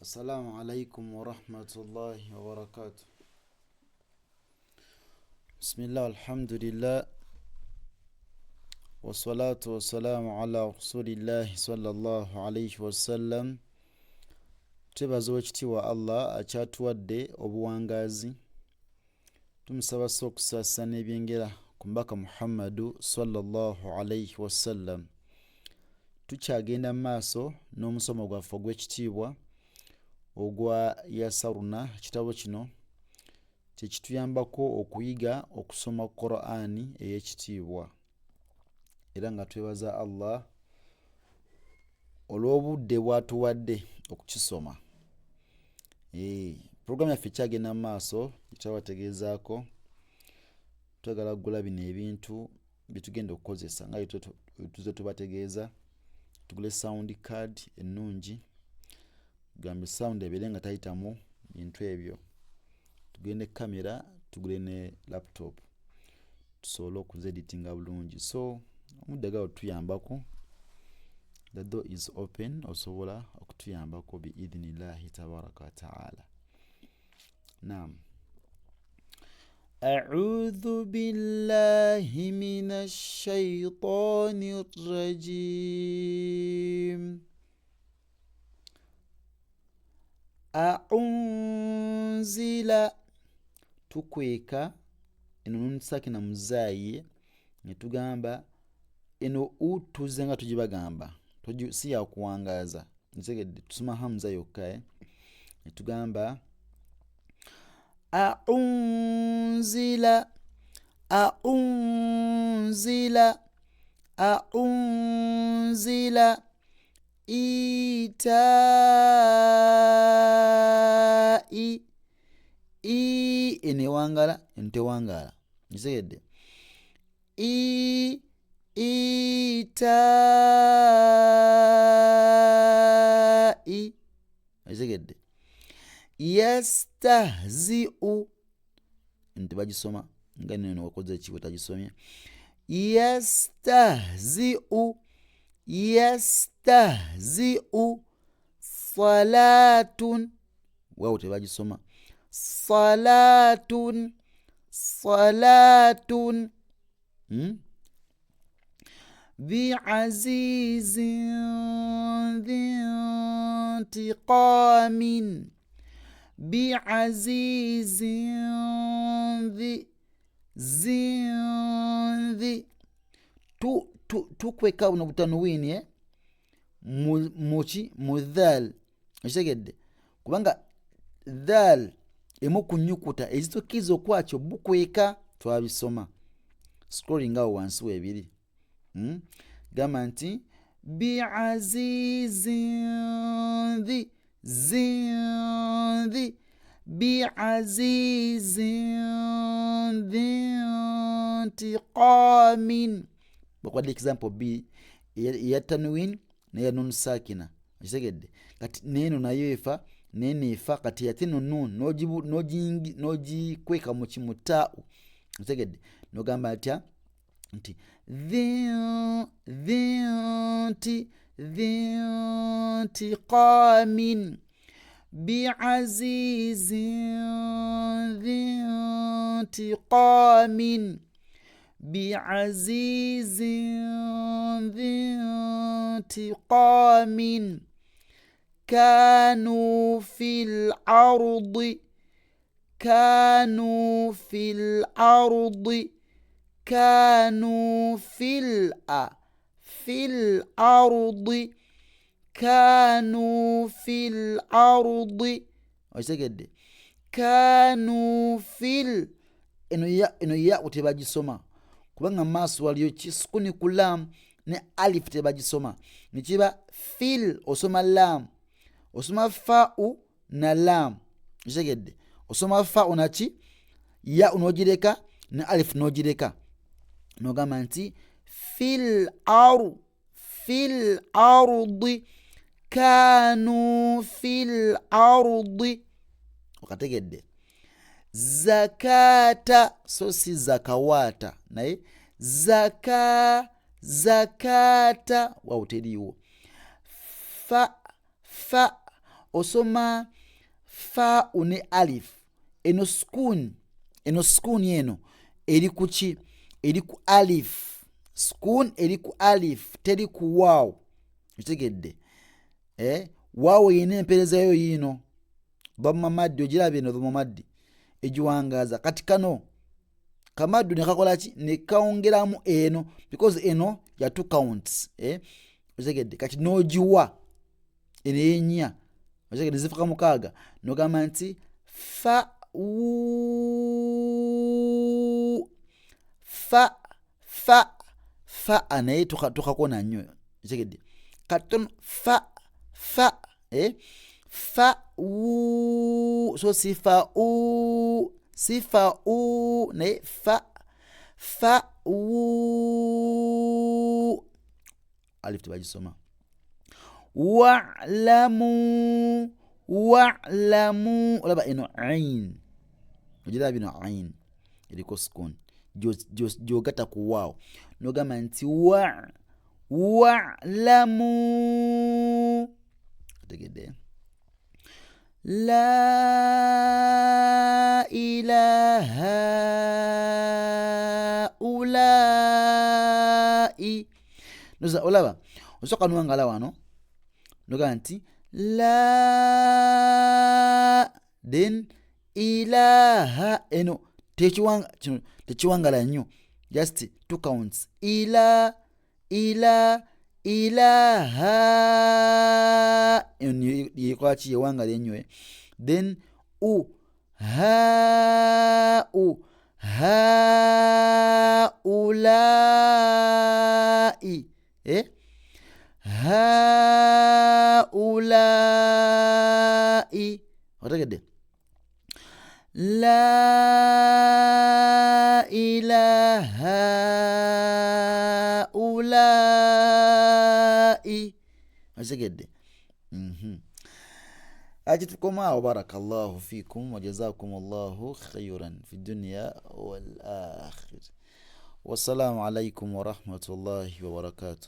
السلام عليكم ورحمة الله وبركاته. بسم الله الحمد لله والصلاة والسلام على رسول الله صلى الله عليه وسلم. Twebaza ekitiibwa Allah akyatuwadde obuwangazi. Tumusaba okusaasa n'ebyengera ku mbaka Muhammadu sallallahu alayhi wasallam. Tukyagenda mu maaso n'omusomo gwaffe ogw'ekitiibwa ogwa Yasaruna. Ekitabo kino kyekituyambako okuyiga okusoma Qur'ani ey'ekitiibwa, era nga twebaza Allah olw'obudde bw'atuwadde okukisoma. Program yaffe ekyagenda mu maaso ekyabategeezaako, twagala kugula bino ebintu byetugenda okukozesa nga tuze tubategeeza. Tugule sound card ennungi, tugambe sound ebeere nga tayitamu bintu ebyo. Tugende kamera, tugule ne laptop tusobole okuzeditinga bulungi. So omuddagala otuyambako, the door is open, osobola okutuyambako biidhnillahi tabaraka wa ta'ala. Naam. أعوذ بالله من الشيطان الرجيم. أنزل tukweka eno nunusakina muzayi netugamba eno utuze nga tugibagamba si yakuwangaza, ntegedde tusoma hamza yokka netugamba أنزل أنزل أنزل إيتاء enewangala entewangala ntegedde إيتاء ntegedde yastahzi'u nti bagisoma nga neno wakoze ekiwe tagisomye. Yastahzi'u yastahzi'u salatun wawu tebagisoma. Salatun salatun bi'azizin dhintiqamin bi'azizin dhi tukweka buno butanwini muki mu dhal, ekitegedde kubanga dhal emu ku nnyukuta ezitukkiriza okwakyo bukweka twabisoma. Scrolling awo wansi weebiri gamba nti bi'azizin dhi zindhi bi'azizin dhintiqamin. Bakwadde example b eya tanwin neya nun sakina, ekitegedde kati neeno nayo efa neneefa kati yate no nun nogikweka mu kimutaau, ekitegedde nogamba atya nti dhintiqamin bi'azizin dhintiqamin bi'azizin dhintiqamin كانوا في الأرض كانوا في الأرض كانوا في الأرض كانوا في الأرض okitegedde كانوا في eno ya tebagisoma kubanga maaso waliyo kisukuni ku lam ne alif tebagisoma nekiba fil osoma lam osoma fa'u na lam, okitegedde osoma fa'u naki ya unogireka ne alif nogireka nogamba nti fil ardi kanu fil ardi, okategedde zakata so si zakawata naye zakata wawu teriiwo fa osoma fa ne alif eno sukun eno eri kuki eri ku alif sukun eri ku alif teri ku waaw kitegedde waawo yina empeereza yo yiino bamma maddi ogirabye eno bamma maddi egiwangaza kati kano kamaddu ne kakola ki ne kaongeramu eno because eno ya 2 counts otegedde kati n'ogiwa eno y'ennya otegedde zifuka mukaaga n'ogamba nti fa naye tukakona nnyo otegedde katono fa so sifa naye fa alif tebagisoma wa'lamu olaba eno ain ogiraba bino ain eriko sukun gyogata ku waawo nogamba nti wa'lamu otegedde la ilaha ulai noza olaba osoka nuwangala wano nogamba nti la then ilaha eno tekiwangala nnyo just 2 counts ilaha eno yekolaki yewangala ennyo then haulai haulai otegedde la ilaha ulai otegedde aji tukomaawo barakallahu fikum wa jazakumullahu khayran fi dunya wal akhir wassalamu alaikum wa rahmatullahi wa barakatuh.